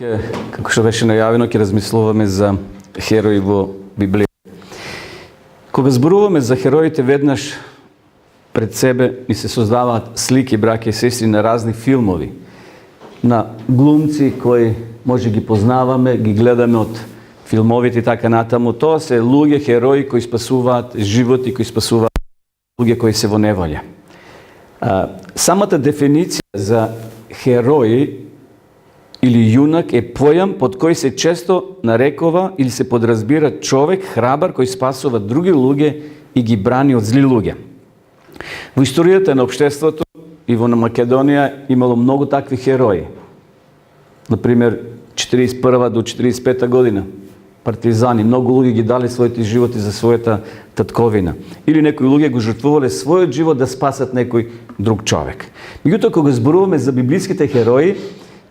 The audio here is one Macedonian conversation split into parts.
Како што беше најавено, ќе размислуваме за херои во Библија. Кога зборуваме за хероите, веднаш пред себе ни се создаваат слики, браќа и сестри, на разни филмови, на глумци кои може ги познаваме, ги гледаме од филмовите и така натаму. Тоа се луѓе, херои кои спасуваат животи, кои спасуваат луѓе кои се во неволја. Самата дефиниција за херои или јунак е појам под кој се често нарекува или се подразбира човек храбар кој спасува други луѓе и ги брани од зли луѓе. Во историјата на општеството и во Македонија имало многу такви херои. Например, 41 до 45 година партизани, многу луѓе ги дали своите животи за својата татковина. Или некои луѓе го жртвувале својот живот да спасат некој друг човек. Меѓутоа, кога зборуваме за библиските херои,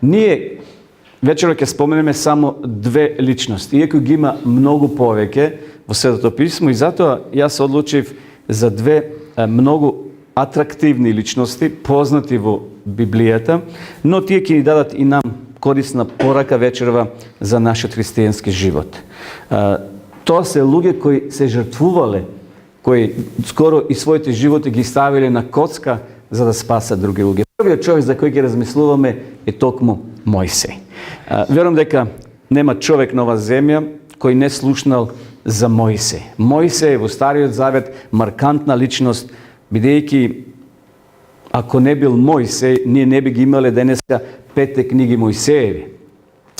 ние вечера ќе споменеме само две личности, иако ги има многу повеќе во Светото писмо, и затоа јас се одлучив за две многу атрактивни личности, познати во Библијата, но тие ќе ни дадат и нам корисна порака вечерва за нашиот христијански живот. Тоа се луѓе кои се жртвувале, кои скоро и своите животи ги ставиле на коцка за да спасат други луѓе. Првиот човек за кој ќе размислуваме е токму Мојсей. Верувам дека нема човек на оваа земја кој не слушнал за Мојсей. Мојсей во Стариот Завет маркантна личност, бидејќи ако не бил Мојсей, ние не би ги имале денеска 5 книги Мојсееви.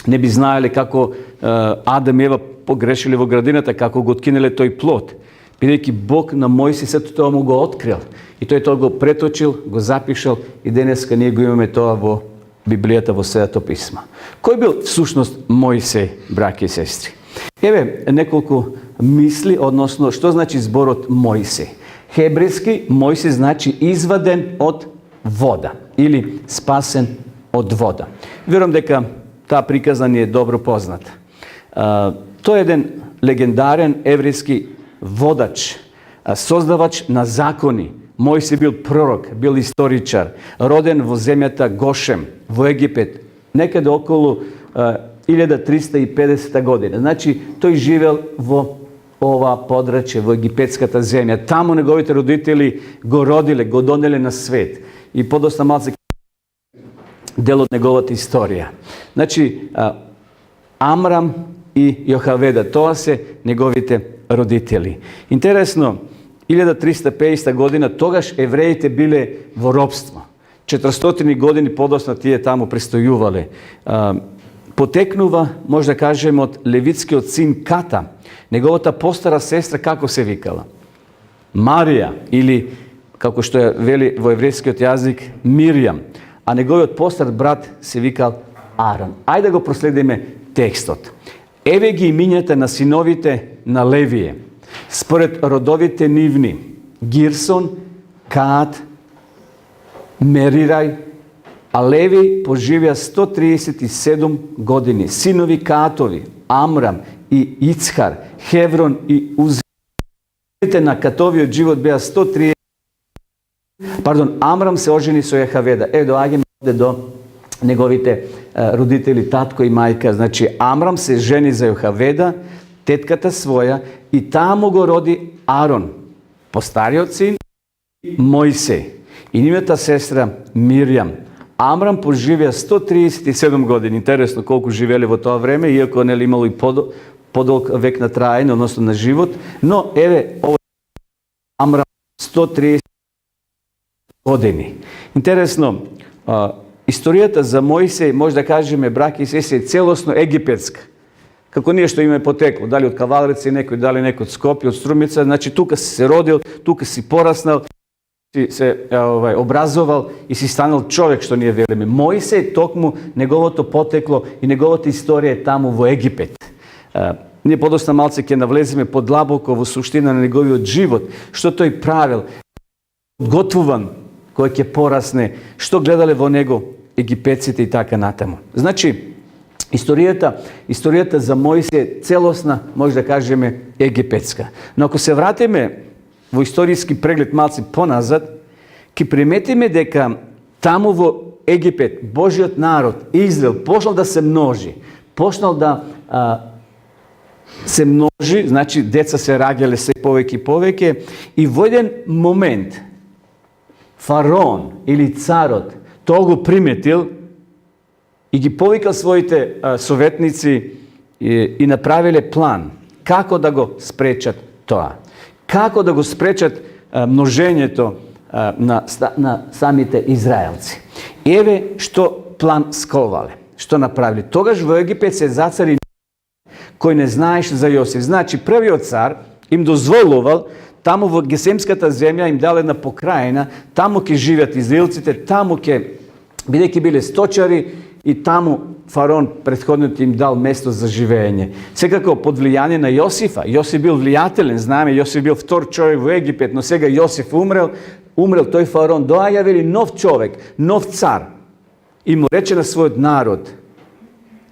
Не би знаеле како Адам и Ева погрешиле во градината, како го откинале тој плод. Бидејќи Бог на Мојсей сето тоа му го открил. И тој тоа го преточил, го запишал и денеска ние го имаме тоа во Библијата, во Светото писмо. Кој бил всушност Мојсей, браќи и сестри? Еве неколку мисли, односно што значи зборот Мојсей. Хебрејски Мојсей значи изваден од вода или спасен од вода. Верувам дека таа приказна ни е добро позната. Тој е еден легендарен еврејски водач, создавач на закони. Мојсей бил пророк, бил историчар, роден во земјата Гошем, во Египет, некаде околу 1350 година. Значи, тој живел во ова подрачје, во египетската земја. Таму неговите родители го родиле, го донеле на свет. И подоста малце дел од неговата историја. Значи, Амрам и Јохаведа, тоа се неговите родители. Интересно, 1350 година, тогаш евреите биле во робство. 400 години подоцна тие таму престојувале. Потекнува, може да кажеме, од левитскиот син Ката. Неговата постара сестра како се викала? Марија, или, како што ја вели во еврејскиот јазик, Мирјам. А неговиот постар брат се викал Арон. Ајде да го проследиме текстот. Еве ги имињата на синовите на Левије. Според родовите нивни: Гирсон, Каат, Мерирај, а Леви поживеа 137 години. Синови Каатови: Амрам и Ицхар, Хеврон и Узи. На Катовиот живот беа 130. Амрам се ожени со Јохаведа. Доаѓаме до неговите родители, татко и мајка. Значи, Амрам се жени за Јохаведа, тетката своја, и таму го роди Арон, постариот син, Мојсей, и нивната сестра Мирјам. Амрам поживеа 137 години. Интересно колку живеле во тоа време, иако нели имало и подолг век на траење, односно на живот, но еве ова Амрам 130 години. Интересно, историјата за Мојсей, може да кажеме, браќи и сестри, целосно египетска. Како ние што имаме потекло, дали од Кавалрица и некој, дали некој од Скопје, од Струмица, значи тука си се родил, тука си пораснал, си се образовал и си станал човек, што ние велиме. Мојсей, токму неговото потекло и неговата историја е таму во Египет. Ние подоста малце ќе навлеземе подлабоко во суштина на неговиот живот, што тој правил, готвуван кој ќе порасне, што гледале во него египетците и така натаму. Значи, историјата за Мојсей е целосна, може да кажеме, египетска. Но ако се вратиме во историски преглед малци поназад, ќе приметиме дека таму во Египет, Божиот народ, Израел, почнал да се множи, почнал да се множи, значи деца се раѓале се повеќе и повеќе, и во еден момент фараон или царот тоа го приметил и ги повикал своите советници и направиле план како да го спречат тоа. Како да го спречат множењето на самите израелци. Еве што план сковале, што направиле. Тогаш во Египет се зацари кој не знаеше за Јосиф. Значи, првиот цар им дозволувал, таму во Гесемската земја им дал една покрајна, таму ќе живеат израелците, таму ќе, бидејќи биле сточари, и таму фараон претходниот им дал место за живење. Секако под влијание на Јосифа. Јосиф бил влијателен, знаеме, Јосиф бил втор човек во Египет, но сега Јосиф умрел тој фараон, доаѓа вели нов човек, нов цар. И му рече на својот народ: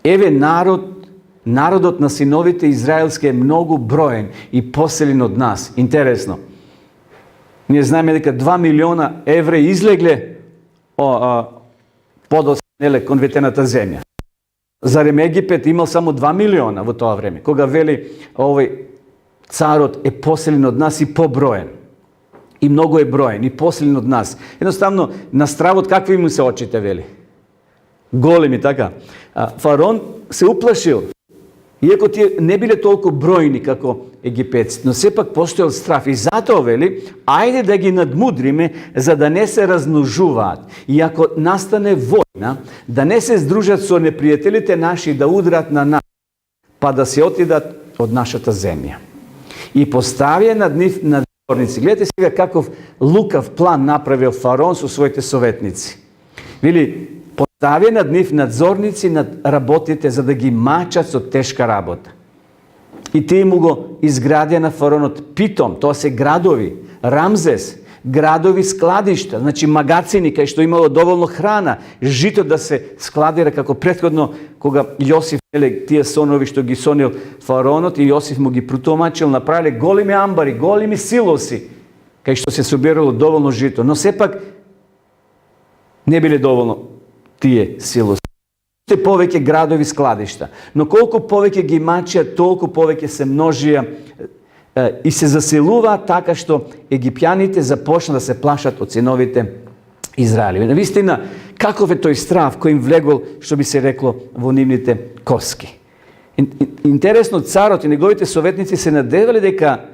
еве народот на синовите израелски е многу броен и поселен од нас. Интересно. Ние знаеме дека 2 милиона евреи излегле под конветената земја. Зарем Египет имал само 2 милиона во тоа време, кога вели овој царот е поселен од нас и поброен. И многу е броен и поселен од нас. Едноставно, на стравот какви му се очите, вели? Големи, така. Фараон се уплашил. Иако тие не биле толку бројни како египетците, но сепак постоел страв. И затоа вели, ајде да ги надмудриме, за да не се размножуваат. И ако настане војна, да не се здружат со непријателите наши, да удрат на нас, па да се отидат од нашата земја. И поставија над нив надзорници. Гледате сега каков лукав план направил фараон со своите советници. Вели, поставија над нив надзорници над работите, за да ги мачат со тешка работа. И тие му го изградија на фараонот Питом, тоа се градови, Рамзес, градови складишта, значи магацини кај што имало доволно храна, жито да се складира како претходно кога Јосиф, тие сонови што ги сонил фараонот и Јосиф му ги протумачил, направиле големи амбари, големи силоси кај што се собирало доволно жито, но сепак не биле доволно тие силоси. Повеќе градови складишта. Но колку повеќе ги мачија, толку повеќе се множија и се заселуваат, така што египјаните започна да се плашат од синовите Израелеви. Навистина, каков е тој страв кој им влегол, што би се рекло, во нивните коски. Интересно, царот и неговите советници се надевале дека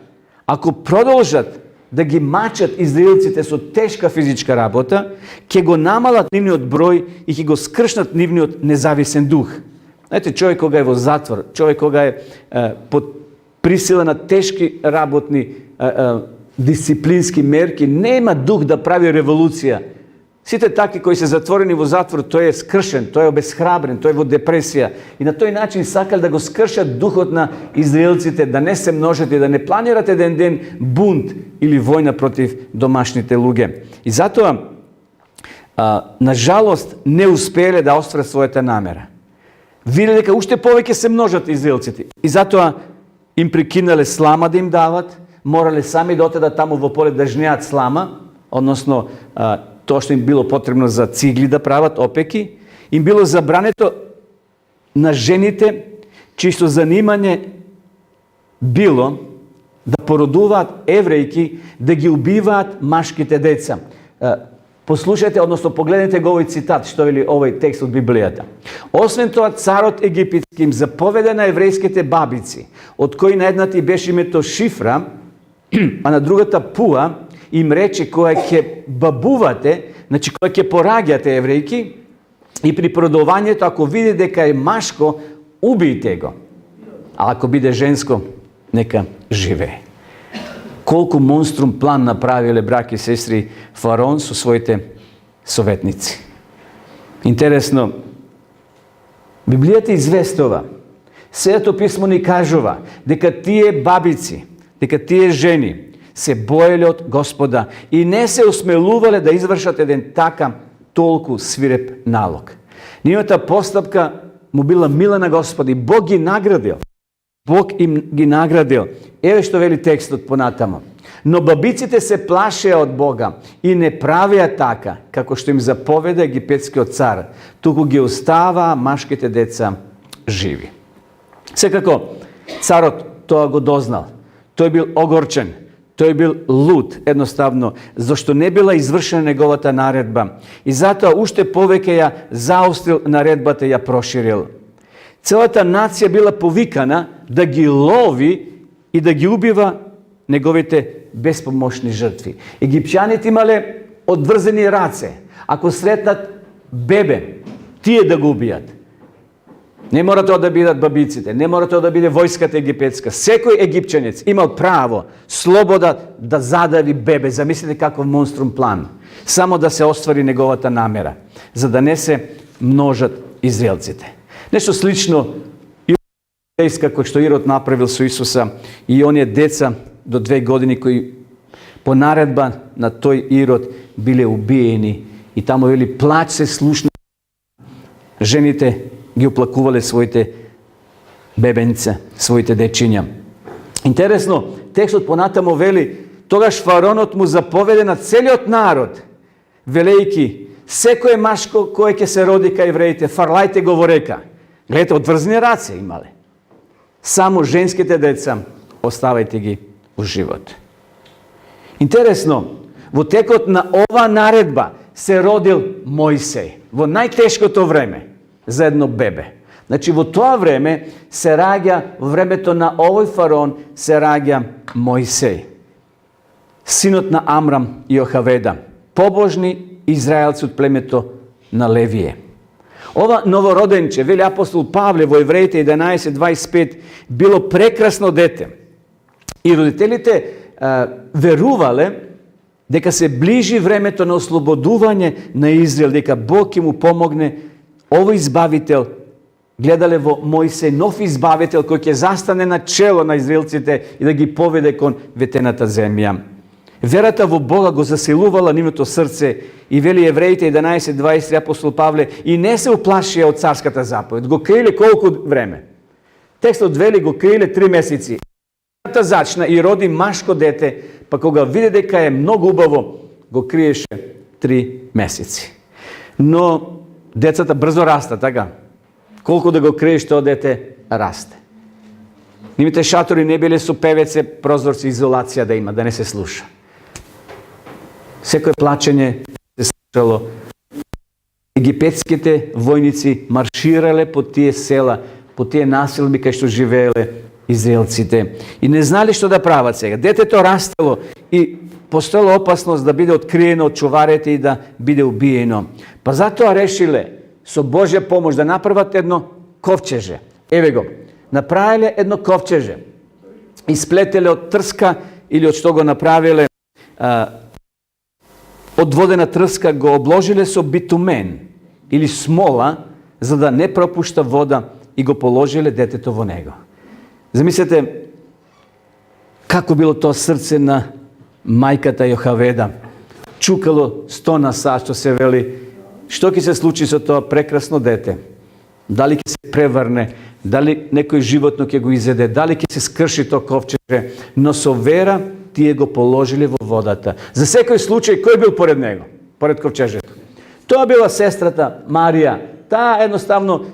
ако продолжат да ги мачат израелците со тешка физичка работа, ќе го намалат нивниот број и ќе го скршнат нивниот независен дух. Знаете, човек кога е во затвор, човек кога е под присила на тешки работни дисциплински мерки, нема дух да прави револуција. Сите таки кои се затворени во затвор, тој е скршен, тој е обесхрабрен, тој е во депресија. И на тој начин сакал да го скршат духот на израелците, да не се множат и да не планират еден ден бунт или војна против домашните луѓе. И затоа, на жалост, не успееле да остварат својата намера. Виделе дека уште повеќе се множат израелците. И затоа им прекинале слама да им дават, морале сами да отидат таму во поле да жнеат слама, односно тоа што им било потребно за цигли да прават, опеки, им било забрането на жените, чисто занимање било да породуваат еврејки, да ги убиваат машките деца. Послушајте, односно погледнете го овој цитат, што вели овој текст од Библијата. Освен тоа, царот египетски им заповеда на еврејските бабици, од кои на едната беше името Шифра, а на другата Пуа, им рече која ќе бабувате, значи која ќе пораѓате еврејки, и при продувањето, ако види дека е машко, убијте го. А ако биде женско, нека живее. Колку монструм план направиле, браќи и сестри, фараон со своите советници. Интересно, Библијата известува, Светото писмо ни кажува дека тие бабици, дека тие жени се боеле од Господа и не се осмелувале да извршат еден така толку свиреп налог. Нивната постапка му била мила на Господи, Бог ги наградил. Бог им ги наградил. Еве што вели текстот понатамо. Но бабиците се плаше од Бога и не правеа така, како што им заповеда египетскиот цар, туку ги оставаа машките деца живи. Секако, царот тоа го дознал. Тој бил огорчен, тој бил луд, едноставно, зашто не била извршена неговата наредба. И затоа уште повеќе ја заострил наредбата и ја проширил. Целата нација била повикана да ги лови и да ги убива неговите безпомошни жртви. Египćаните имале одврзени раце. Ако сретнат бебе, тие да го убијат. Не мора тоа да бидат бабиците, не мора тоа да биде војската египетска. Секој египćанец имал право, слобода да задави бебе. Замислите каков монструм план. Само да се оствари неговата намера, за да не се множат израелците. Нешто слично како што Ирод направил со Исуса и оние деца до 2 години кои по наредба на тој Ирод биле убиени и таму вели плач се слушна. Жените ги оплакувале своите бебенца, своите дечиња. Интересно, текстот понатамо вели, тогаш фараонот му заповеде на целиот народ, велејки, секое машко кое ќе се роди кај евреите, фарлајте го во река. Гледате, одврзни раце имале. Само женските деца оставајте ги у живот. Интересно, во текот на ова наредба се родил Мојсей, во најтешкото време за едно бебе. Значи, во тоа време се раѓа, во времето на овој фараон се раѓа Мојсей, синот на Амрам и Јохаведа, побожни израелци од племето на Левие. Ова новороденче, вели апостол Павле во Евреите 11:25, било прекрасно дете. И родителите верувале дека се ближи времето на ослободување на Израел, дека Бог ќе му помогне. Овој избавител, гледале во Мојсей нов избавител кој ќе застане на чело на израелците и да ги поведе кон ветената земја. Верата во Бога го заселувала нивното срце и вели Евреите 11:23 апостол Павле и не се уплашија од царската заповед. Го криеле колку време? Текстот вели го криеле 3 месеци. Та зачна и роди машко дете, па кога виде дека е многу убаво, го криеше 3 месеци. Но децата брзо раста, така? Колку да го криеш тоа дете, расте. Нивните шатори не биле со певеце, прозорци, изолација да има, да не се слуша. Секој плачење се слушало. Египетските војници марширале по тие села, по тие населби кај што живееле израелците. И не знали што да прават сега. Детето растело и постоела опасност да биде откриено од чуварите и да биде убиено. Па затоа решиле со Божја помош да направат едно ковчеже. Еве го, направиле едно ковчеже. Исплетеле од трска или од што го направиле од водена трска, го обложиле со битумен или смола, за да не пропушта вода и го положиле детето во него. Замислете како било тоа срце на мајката Јохаведа. Чукало 100 на сат, што се вели, што ќе се случи со тоа прекрасно дете? Дали ќе се преврне, дали некој животно ќе го изеде, дали ќе се скрши тоа ковчеже, но со вера тие го положиле во водата. За секој случај, кој бил поред него, поред ковчежето? Тоа била сестрата Марија. Таа едноставно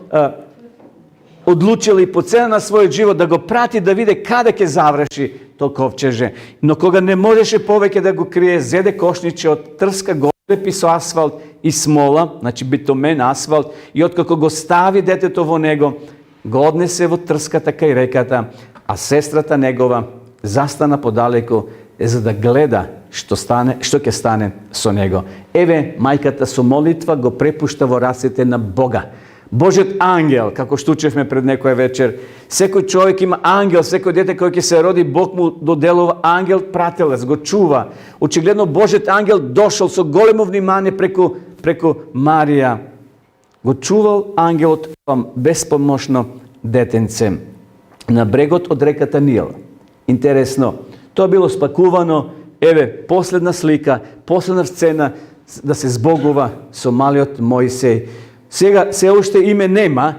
одлучила и по цена на својот живот да го прати да види каде ќе заврши тоа ковчеже. Но кога не можеше повеќе да го крие, зеде кошниче од трска, го лепи со асфалт и смола, значи битумен, асфалт, и откако го стави детето во него, го однесе во трската кај реката, а сестрата негова застана подалеку за да гледа што ќе стане со него. Еве, мајката со молитва го препушта во рацете на Бога. Божиот ангел, како што учевме пред некоја вечер, секој човек има ангел, секој дете кој ќе се роди, Бог му доделува ангел прателец, го чува. Очигледно Божиот ангел дошол со големо внимание преку Марија. Го чувал ангелот безпомошно детенце на брегот од реката Нил. Интересно, тоа било спакувано, еве, последна слика, последна сцена да се збогува со малиот Мојсей. Сега се уште име нема,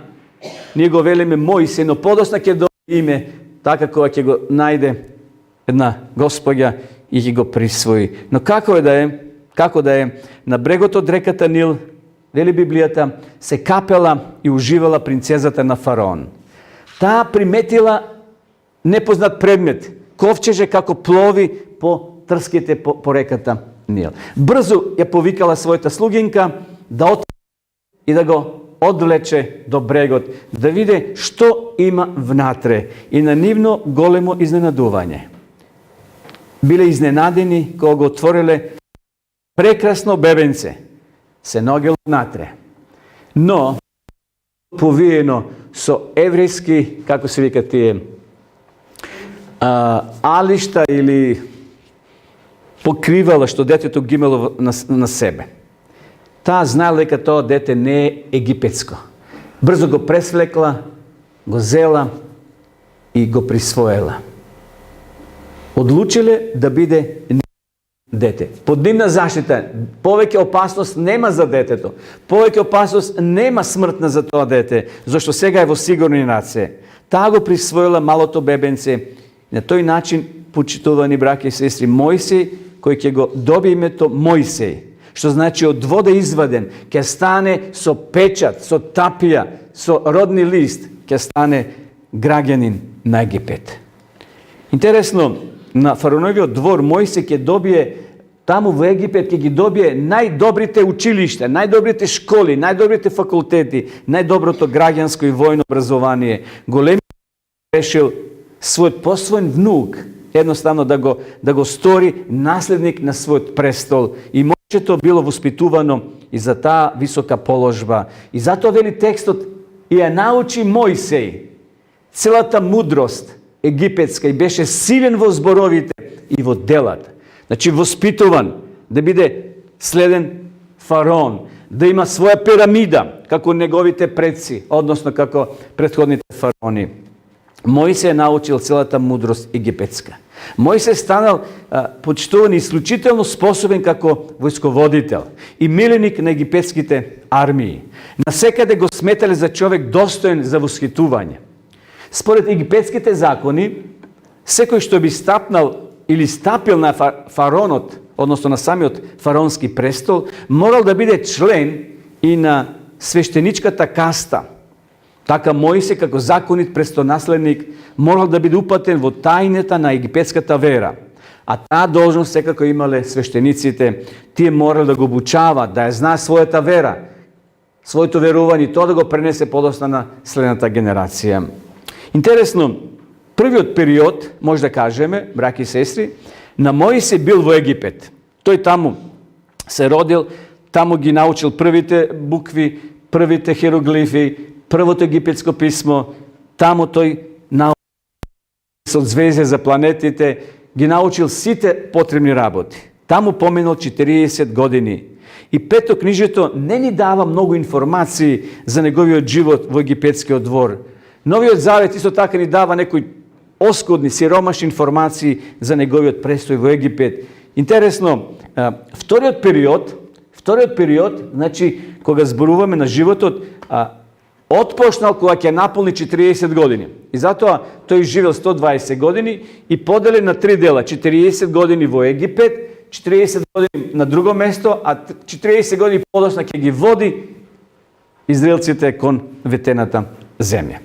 ние го велиме Мојсей, но подосна ќе дојде име, така кога ќе го најде една Господја и ги го присвои. Но како да е на брегот од реката Нил, вели Библијата, се капела и уживала принцезата на фараон. Таа приметила непознат предмет, ковчеже како плови по трските по реката Нил. Брзо ја повикала својата слугинка да отиде и да го одвлече до брегот, да види што има внатре. И на нивно големо изненадување. Биле изненадени кога го отвориле прекрасно бебенце, се ногело внатре. Но, повиено со еврејски, како се вика тие, алишта или покривала што детето ги имало на себе. Таа знаела дека тоа дете не е египетско. Брзо го пресвлекла, го зела и го присвоела. Одлучиле да биде дете. Под нивна заштита, повеќе опасност нема за детето. Повеќе опасност нема смртна за тоа дете, зашто сега е во сигурни раце. Таа го присвоила малото бебенце. На тој начин, почитувани браќа и сестри, Мојсей, кој ќе го доби името Мојсей, што значи од вода изваден, ќе стане со печат, со тапија, со родни лист, ќе стане граѓанин на Египет. Интересно, на фараоновиот двор Мојсей ќе добие, таму во Египет ќе ги добие најдобрите училишта, најдобрите школи, најдобрите факултети, најдоброто граѓанско и војно образование. Големи решил својот посвоен внук, едноставно да го стори наследник на својот престол. И мојчето било воспитувано и за таа висока положба. И затоа вели текстот, и ја научи Мојсей целата мудрост египетска и беше силен во зборовите и во делата. Значи воспитуван да биде следен фараон, да има своја пирамида како неговите предци, односно како претходните фараони. Мојсей е научил целата мудрост египетска. Мојсей станал почитуван и исклучително способен како војсководител и миленик на египетските армии. Насекаде го сметале за човек достоен за восхитување. Според египетските закони, секој што би стапнал или стапил на фараонот, односно на самиот фараонски престол, морал да биде член и на свештеничката каста. Така Мојсей, како законит престонаследник, морал да биде упатен во тајната на египетската вера. А таа должност секако имале свештениците. Тие морали да го обучават, да ја знае својата вера, своето верување, тоа да го пренесе подоцна на следната генерација. Интересно, првиот период, може да кажеме, браќи и сестри, на Мојсей бил во Египет. Тој таму се родил, таму ги научил првите букви, првите хероглифи, првото египетско писмо, таму тој научил созвездија за планетите, ги научил сите потребни работи. Таму поминал 40 години. И Пето книжето не ни дава многу информации за неговиот живот во египетскиот двор. Новиот Завет исто така ни дава некои оскудни, сиромашни информации за неговиот престој во Египет. Интересно, вториот период, значи, кога зборуваме на животот, отпочнал кога ќе наполни 40 години. И затоа тој живел 120 години и поделен на три дела. 40 години во Египет, 40 години на друго место, а 40 години подоцна ќе ги води израелците кон ветената земја.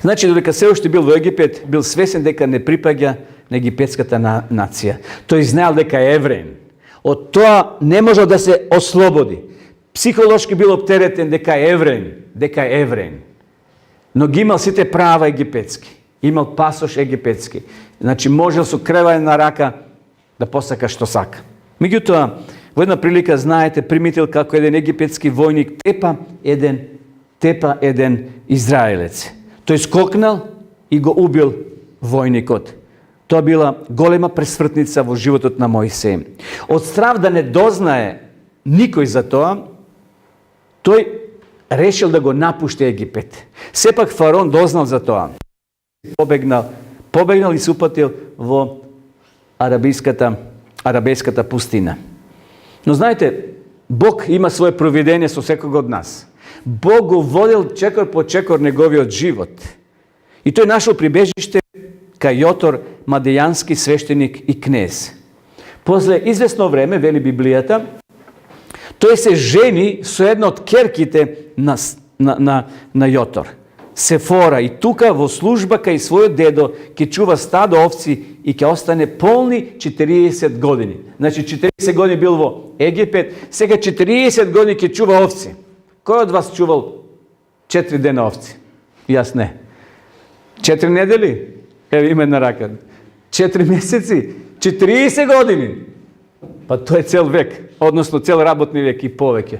Значи, додека се уште бил во Египет, бил свесен дека не припаѓа на египетската нација. Тој знаел дека е евреин. Од тоа не можел да се ослободи. Психолошки бил оптеретен дека е евреин. Но ги имал сите права египетски. Имал пасош египетски. Значи, можел со кревање на рака да посака што сака. Меѓутоа, во една прилика, знаете, примитил како еден египетски војник тепа еден израелец. Тој скокнал и го убил војникот. Тоа била голема пресвртница во животот на Мојсей. Од страв да не дознае никој за тоа, тој решил да го напушти Египет. Сепак фараон дознал за тоа. Побегнал и се упатил во арабејската пустина. Но знаете, Бог има свое провидение со секого од нас. Бог го водил чекор по чекор неговиот живот. И тој нашол прибежиште кај Јотор, мадијански свештеник и кнез. После известно време, вели Библијата, тој се жени со една од керките на Јотор, Сефора, и тука во служба кај својот дедо ќе чува стадо овци и ќе остане полни 40 години. Значи 40 години бил во Египет, сега 40 години ќе чува овци. Кој од вас чувал 4 дена овци? Јас не. 4 недели? Еве има една рака. 4 месеци? 40 години? Па тоа е цел век, односно цел работни век и повеќе.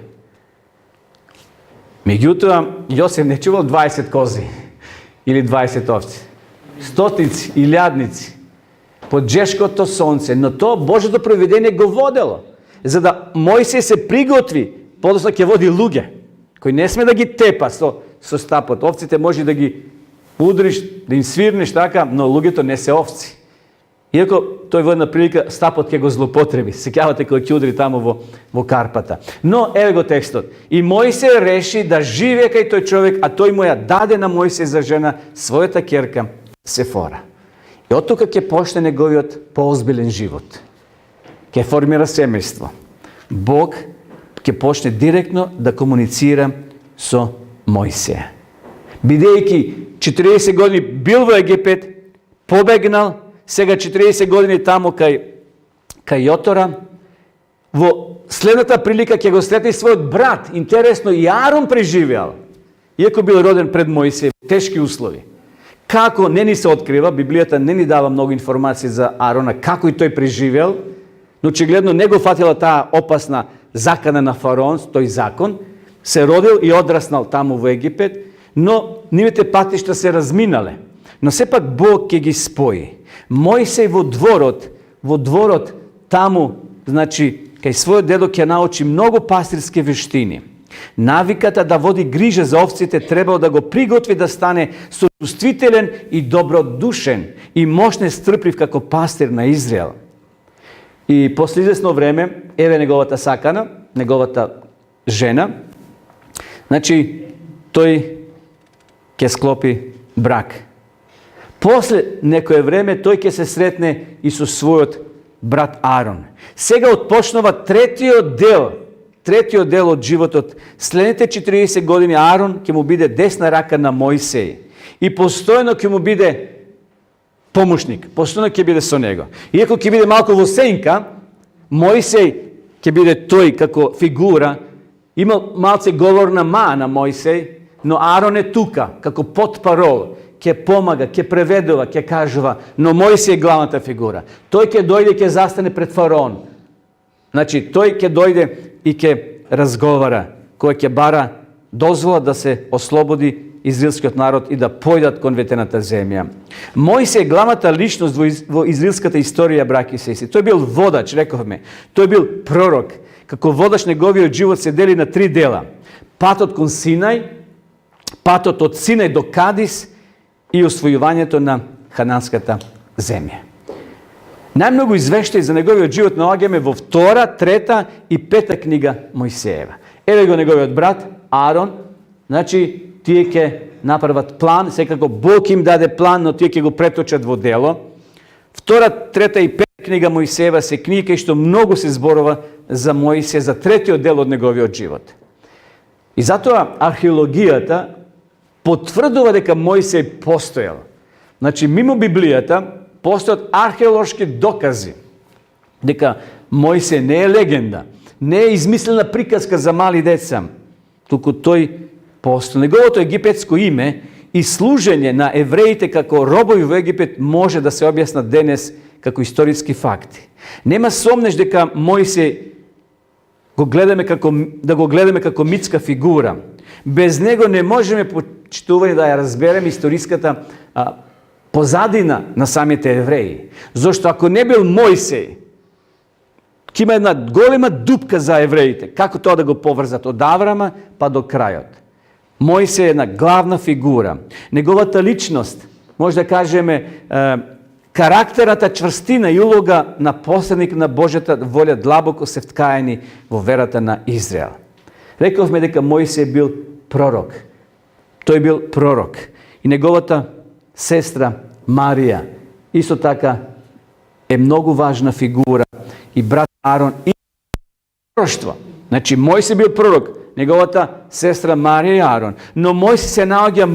Меѓутоа, Јосеф не чувал 20 кози или 20 овци. Стотици, илјадници, под жешкото сонце, но тоа Божјото провидение го водело, за да Мојсей се приготви, подоцна ќе води луѓе, кои не сме да ги тепа со стапот. Овците може да ги удриш, да им свирнеш така, но луѓето не се овци. Иако тој во една прилика стапот ќе го злоупотреби. Сеќавате кој ќе удри таму во карпата. Но еве го текстот. И Мојсей реши да живее кај тој човек, а тој му ја даде на Мојсей за жена својата ќерка Сефора. И од тука ќе почне неговиот поозбилен живот. Ќе формира семејство. Бог ќе почне директно да комуницира со Мојсеја. Бидејќи 40 години бил во Египет, побегнал, сега 40 години таму кај Јотора, во следната прилика ќе го сретне својот брат. Интересно, и Арон преживеал, иако бил роден пред Мојсей, тешки услови. Како не ни се открива, Библијата не ни дава многу информации за Арона, како и тој преживеал, но очигледно не го фатила таа опасна закана на фараон, тој закон, се родил и одраснал таму во Египет, но нивните патишта се разминале. Но сепак Бог ќе ги спои. Мојсей во дворот таму, значи, кај својот дедо ќе научи многу пастирски вештини. Навиката да води грижа за овците требало да го приготви да стане сочувствителен и добродушен и мощне стрплив како пастир на Израел. И после известно време, еве неговата сакана, неговата жена, значи, тој ќе склопи брак. После некое време тој ќе се сретне и со својот брат Арон. Сега отпочнува третиот дел од животот. Следните 40 години Арон ќе му биде десна рака на Мојсей и постојано ќе му биде помошник, постојано ќе биде со него. Иако ќе биде малку во сенка, Мојсей ќе биде тој како фигура, има малце говорна на Мојсей, но Арон е тука како потпарол. Ќе помага, ќе преведува, ќе кажува, но Мојсей е главната фигура. Тој ќе дојде и ќе застане пред фараон. Значи, тој ќе дојде и ќе разговара, кој ќе бара дозвола да се ослободи израелскиот народ и да појдат кон ветената земја. Мојсей е главната личност во израелската историја, браќи и сестри. Тој бил водач, рековме. Тој бил пророк. Како водач неговиот живот се дели на 3 дела. Патот кон Синај, патот од Синај до Кадис и освојувањето на хананската земја. Најмногу извештаи за неговиот живот наоѓаме во 2, 3 и 5 книга Мојсеева. Еве го неговиот брат Арон, значи тие ќе направат план, секако Бог им даде план, но тие ќе го преточат во дело. 2, 3 и 5 книга Мојсеева се книги кај што многу се зборува за Мојсеј, за третиот дел од неговиот живот. И затоа археологијата потврдува дека Мојсей постојал. Значи, мимо Библијата, постојат археолошки докази дека Мојсей не е легенда, не е измислена приказка за мали деца, туку тој постои. Неговото египетско име и служење на евреите како робови во Египет може да се објаснат денес како историски факти. Нема сомнеш дека Мојсей го гледаме како митска фигура. Без него не можеме почитувани да ја разбереме историската позадина на самите евреи. Зошто ако не бил Мојсей, ќе има една голема дупка за евреите. Како тоа да го поврзат од Аврама па до крајот. Мојсей е една главна фигура. Неговата личност, може да кажеме, карактерата, чврстина и улога на посредник на Божјата волја длабоко се вткаени во верата на Израел. Рековме дека Мојсей бил пророк. Тој бил пророк. И неговата сестра Марија исто така е многу важна фигура i brat Aron i proroštvo. Znači, Mojsije je bio prorok, njegova ta sestra Marija i Aron. No Mojsije se naođa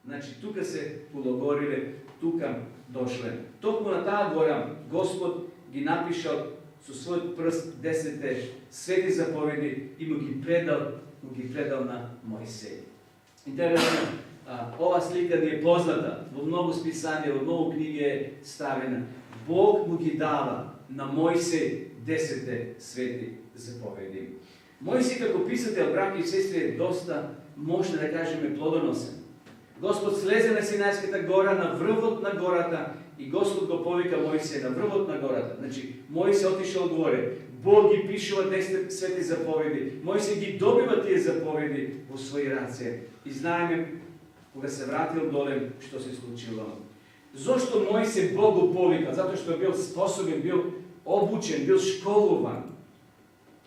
Znači, tuka se ulogorile, tuka došle. Toku na ta gora, Gospod gi napišao su svoj prst 10. sveti zapovedi i mu gi predao na Mojsije. Interesno, ova slika je poznata, u mnogo spisanja, u mnogo knjige je stavljena. Bog mu gi dava na Mojsije 10. sveti zapovedi. Mojsije, kako pisatelj, braki i sestre, je dosta, možda da kažem, je plodonosan. Gospod sleze na Sinajskата gora, na vrvot na гората и Господ го повика Мојсија на vrvot на гората. Значи, Мојсија отишол горе, Бог ги пишува 10 свети заповеди, Мојсија ги добива тие заповеди во своји раце. И знаеме, кога се вратил доле, што се случило. Зошто Мојсија Бог го повика? Затоа што бил способен, бил обучен, бил школуван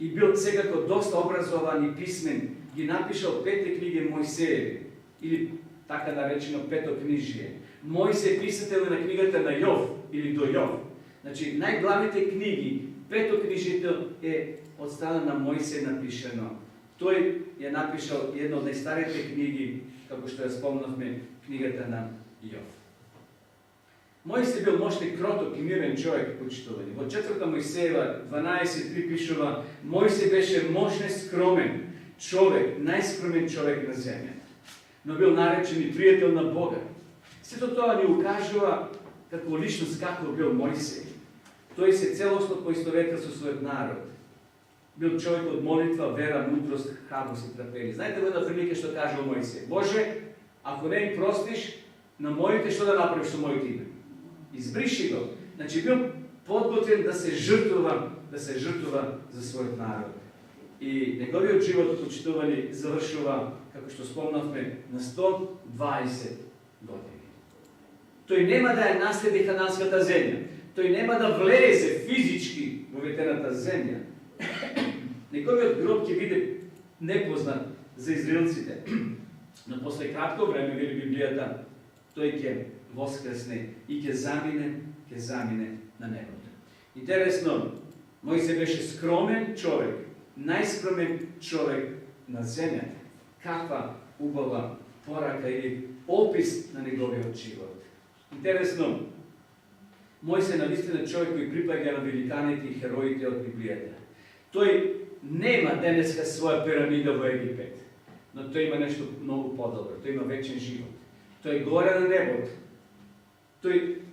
и бил секако доста образован и писмен. Ги напишал 5 книги Мојсееви, или така наречено петокнижие. Мојсија е писател на книгата на Јов или до Јов. Значи, најглавните книги, петокнижието е од страна на Мојсија напишено. Тој ја напишал една од најстарите книги, како што ја спомнавме, книгата на Јов. Мојсија бил мощен, кроток и мирен човек, почитувани. Во 4 Мојсеева 12:3 пишува: Мојсија беше мощен, скромен човек, најскромен човек на земја. Но бил наречен и пријател на Бога. Сето тоа ни укажува како личност како бил Мојсија. Тој се целосно поистоветил со својот народ. Бил човек од молитва, вера, мудрост, храброст и трпение. Знаете во една прилика што кажал Мојсија: Боже, ако не им простиш на моите, што да направиш со моето име? Избриши го. Значи бил подготвен да се жртвува за својот народ. И неговиот живот, почитувани, завршува, како што спомнавме, на 120 години. Тој нема да ја наследи хананската земја. Тој нема да влезе физички во ветената земја. Неговиот гроб ќе биде непознат за израелците. Но после кратко време, вели Библијата, тој ќе воскресне и ќе замине на небото. Интересно, Мојсија беше скромен човек, најскромен човек на земјата. Каква убава порака или опис на неговиот живот. Интересно, Мојсе навистина човек кој припаѓа на великаните и хероите од Библијата. Тој нема денеска своја пирамида во Египет, но тој има нешто многу подобро, тој има вечен живот. Тој горе на небото.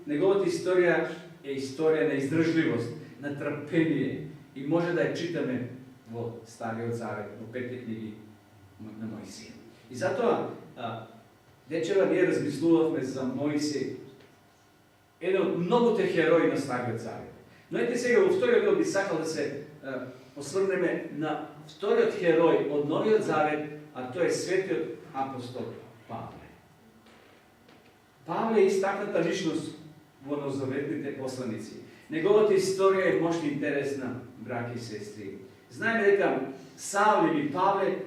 Неговата историја е историја на издржливост, на трпение и може да ја читаме во Стариот Завет, во 5 книги на Мојсија. И затоа вечера ние размислувавме за Мојсија, еден од многуте херои на Стариот Завет. Но ете сега во вториот дел би сакал да се осврнеме на вториот херој од Новиот Завет, а тој е светиот апостол Павле. Павле е истакната личност во новозаветните посланици. Неговата историја е мощно интересна, браќи и сестри. Знаеме дека Савле или Павле,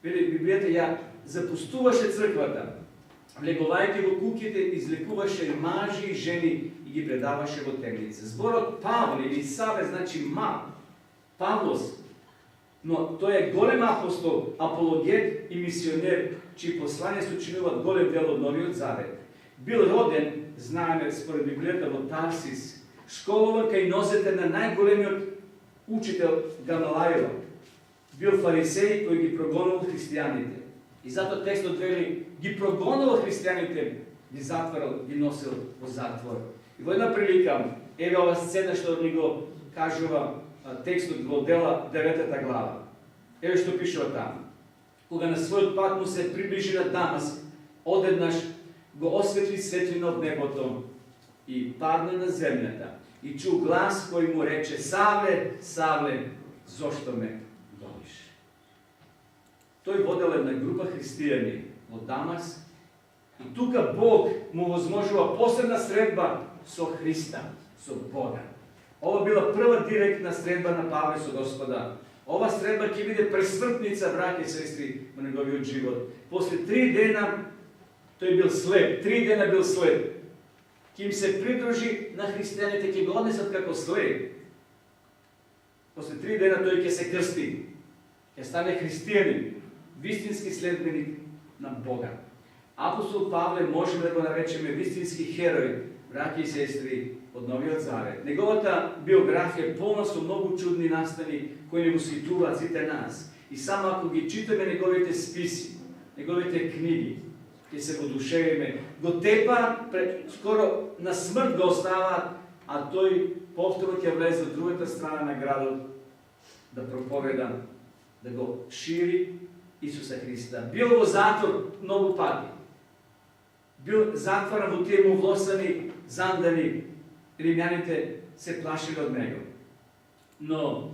Библијата ја запустуваше црквата, влегувајќи во куќите, излекуваше мажи и жени и ги предаваше во темница. Зборот Павле или Савле значи мал, Павлос, но тој е голем апостол, апологет и мисионер, чии послања сочинуваат голем дел од Новиот Завет. Бил роден, знаеме според Библијата, во Тарсис, школуван кај нозете на најголемиот учител Гамалајла. Бил фарисеј кој ги прогонувал христијаните. И затоа текстот вели, ги прогонувал христијаните, ги затварал, ги носил во затвор. И во една прилика, еве ова сцена што ни го кажува текстот во Дела 9 глава. Еве што пишува таму. Кога на својот пат му се приближи на Дамаск, одеднаш го осветли светлина од небото и падна на земјата и чу глас кој му рече: Савле, Савле, зошто ме гониш? Тој водел една група христијани во Дамаск и тука Бог му возможува посебна средба со Христа, со Бога. Ова била прва директна средба на Павле со Господа. Ова средба ќе биде пресмртница, браќи и сестри, во неговиот живот. После 3 дена тој бил слеп, 3 дена бил слеп. Ќе им се придружи на христијаните, ќе го однесат како слеп. После 3 дена тој ќе се крсти, ќе стане христијанин, вистински следбеник на Бога. Апостол Павле можеме да го наречеме вистински херој, браќи и сестри, од Новиот Завет. Неговата биографија е полна со многу чудни настани кои не го свитуваат сите нас. И само ако ги читаме неговите списи, неговите книги, ќе се водушевиме. Го тепа, скоро на смрт го оставаат, а тој повторно ќе влезе од другата страна на градот да проповеда, да го шири Исуса Христа. Бил во затвор многу пати. Бил затворен во тие му влосани, зандани. Римјаните се плашили од него. Но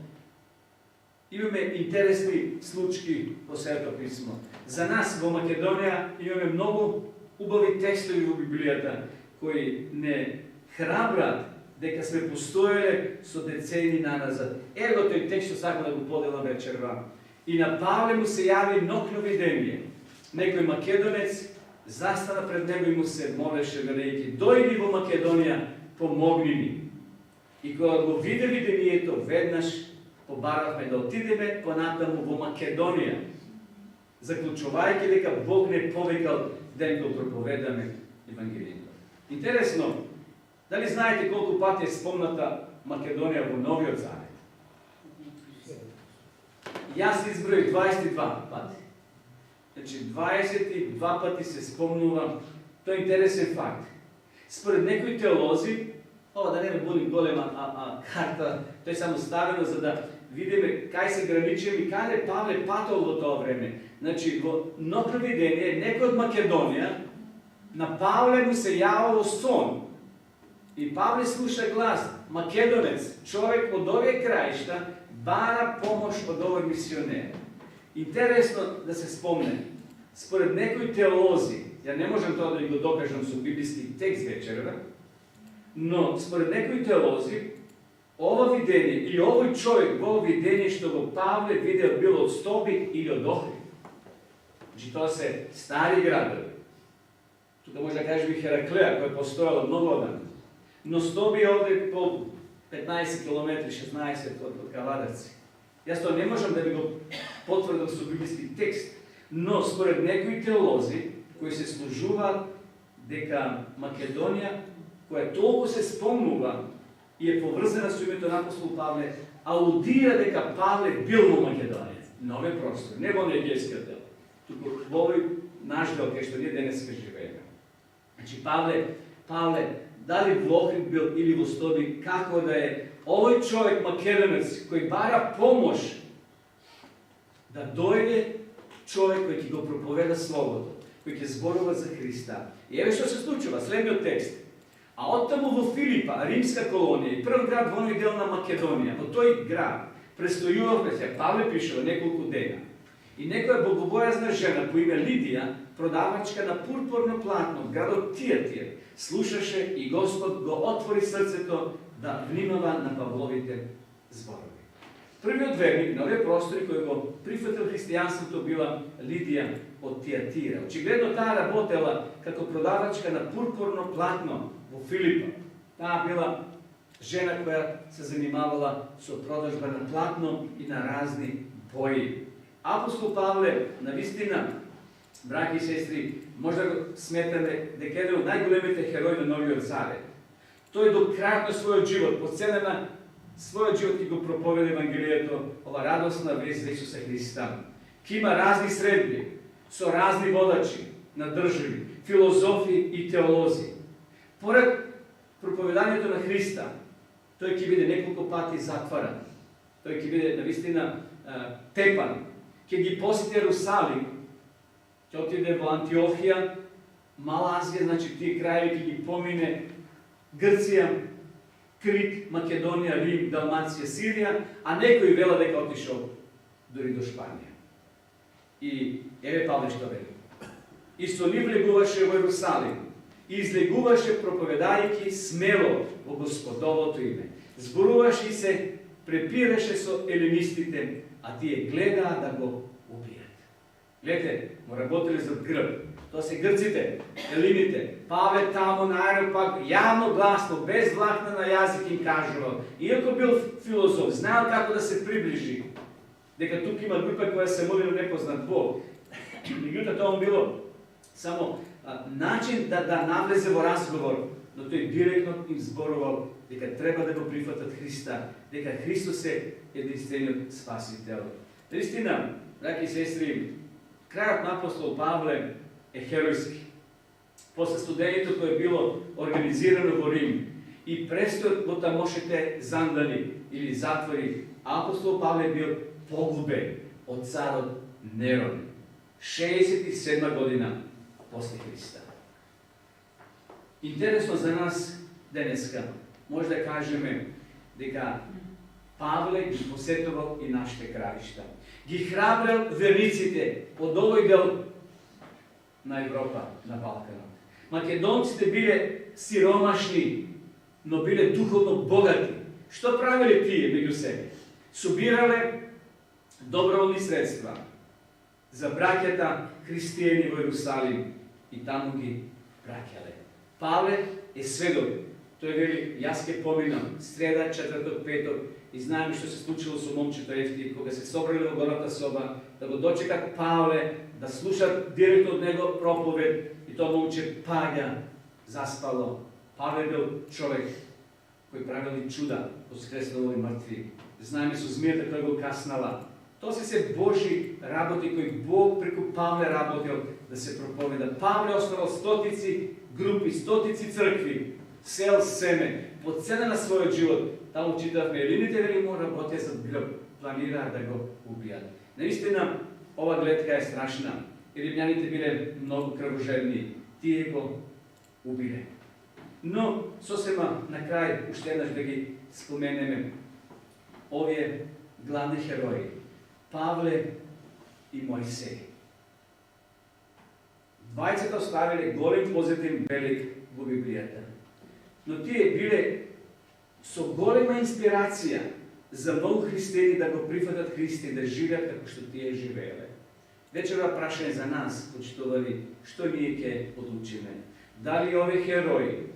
имаме интересни случаи во Светото писмо. За нас во Македонија имаме многу убави текстови во Библијата кои не храбрат дека сме постоеле со децени наназад. Его тој текст што сакам да го поделам вечерва. И на Павле му се јави нокно видение. Некој македонец застана пред него и му се молеше велејќи: дојди во Македонија, помогни ми. И кога го виде видението, веднаш побаравме да отидеме понатаму во Македонија, заклучувајќи дека Бог не повикал да го проповедаме Евангелието. Интересно, дали знаете колку пати е спомната Македонија во Новиот Завет? Јас изброив 22 пати. Значи 22 пати се спомнува. Тоа е интересен факт. Според некои теолози, ова да не ме буди голема карта, тоа е само ставено за да видиме кај се граничиме и каде Павле патол во тоа време. Значи, во нокно видение, некој од Македонија, на Павле му се јава во сон. И Павле слуша глас, македонец, човек од овие краишта, бара помош од овој мисионер. Интересно да се спомне, според некои теолози, ја не можам тоа да го докажам со библиски текст вечерва, но според некои теолози, ова видение или овој човек во ова видение што го Павле видел било од Стоби или од Охрид. Значи тоа се стари градови. Тука може да кажеме Хераклеја, која постоела многу одамна. Но Стоби е овде по 15 км, 16 од Кавадарци. Јас тоа не можам да ви го потврдам со библиски текст, но според некои теолози кои се служуваат дека Македонија koja toliko se spomnuva i je povrzena s imето на апостол Павле, алудира дека Павле бил во Македонија, на овој простор, не во егејскиот дел, туку во овој наш дел, кај што ние денеска живееме. Значи, Павле, дали во Охрид бил или во Стоби, како да е, овој човек македонец кој бара помош да дојде човек кој ќе го проповеда Словото, кој ќе зборува за Христа. И еве што се случува, следниот текст. А оттаму во Филипа, римска колонија и прв град во оној дел на Македонија, во тој град престојувавме се, Павле пишува неколку дена. И некоја богобојазна жена по име Лидија, продавачка на пурпурно платно од градот Тиатир, слушаше и Господ го отвори срцето да внимава на Павловите зборови. Првиот верник на овие простори кој го прифатил христијанството била Лидија од Тиатира. Очигледно таа работела како продавачка на пурпурно платно во Филипа. Таа била жена која се занимавала со продажба на платно и на разни бои. Апостол Павле, навистина, браќи и сестри, може да го сметаме дека еден од најголемите херои на Новиот Завет. Тој до крајот на својот живот, по цена на својот живот ќе го проповеда Евангелието, ова радосна вест за Исуса Христа. Ки има разни средби, со разни водачи на држави, филозофи и теолози. Поред проповедањето на Христа, тој ќе биде неколку пати затваран. Тој ќе биде навистина тепан. Ќе ги посети Ерусалим, ќе отиде во Антиохија, Мала Азија, значи тие крајеви ќе ги помине Грција, Крит, Македонија, Рим, Далмација, Сирија, а некои вела дека отишол дури до Шпанија. И еве Павле што вели. И со нив влегуваше во Ерусалим, и излегуваше проповедајќи смело во Господовото име. Зборуваше и се препираше со елинистите, а тие гледаа да го убијат. Гледате, му работеле за грб. Тоа се грците, елините. Павле таму на Ареопаг, јавно гласно, без влакна на јазик им кажувал. Иако бил филозоф, знаел како да се приближи. Дека тук има група која се моли на непознат Бог. Меѓутоа тоа му било само начин да навлезе во разговор, но тој директно им зборувал дека треба да го прифатат Христа, дека Христос е единствениот спасител. Наистина, браќи и сестри, крајот на апостол Павле е херојски. После студењето кој било организирано во Рим и престојот во тамошните зандани или затвори, апостол Павле бил погубен од царот Нерон. 67 година после Христа. Интересно за нас денеска, може да кажеме дека Павле ги посетувал и нашите краишта. Ги храбрел верниците од овој дел на Европа, на Балканот. Македонците биле сиромашни, но биле духовно богати. Што правиле тие меѓу себе? Собирале доброволни средства за браќата христијани во Ерусалим и таму ги браќале. Павле е сведок. Тој вели, јас ке поминам среда, четврток, петок и знаеме што се случило со момчето Евти, кога се собрали во горната соба, да го дочекат Павле, да слушат директно од него проповед и тоа момче паѓа, заспало. Павле бил човек кој правил чуда, воскреснал овој мртви. Знаеме со змијата која го каснала. Тоа се Божи работи кои Бог преку Павле работил да се проповеда. Павле оставал стотици групи, стотици цркви, сел семе, по цена на својот живот. Таму читавме елините вели му работеа за грб, планираа да го убијат. Наистина, ова гледка е страшна. Римјаните биле многу крвожерни. Тие го убиле. Но, сосема на крај, уште еднаш да ги споменеме овие главни херои. Павле и Мојсей. Двајцата оставиле голем позитивен белег во Библијата. Но тие биле со голема инспирација за многу христијани да го прифатат Христа и да живеат како што тие живееле. Вечера прашање за нас, почитували, што ние ќе одлучиме. Дали овие херои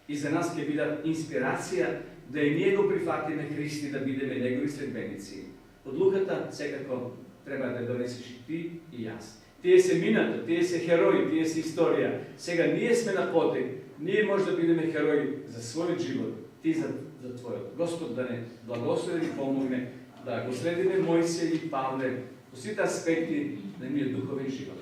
и за нас ќе бидат инспирација да и ние го прифатиме Христа и да бидеме негови следбеници. Одлуката секако треба да донесеш и ти и јас. Тие се минато, тие се херои, тие се историја. Сега ние сме на потек Ние може да бидеме херои за својот живот, ти за твојот. Господ да не благослови и помогне да го следиме Мојсија и Павле по сите аспекти на ние духовен живот.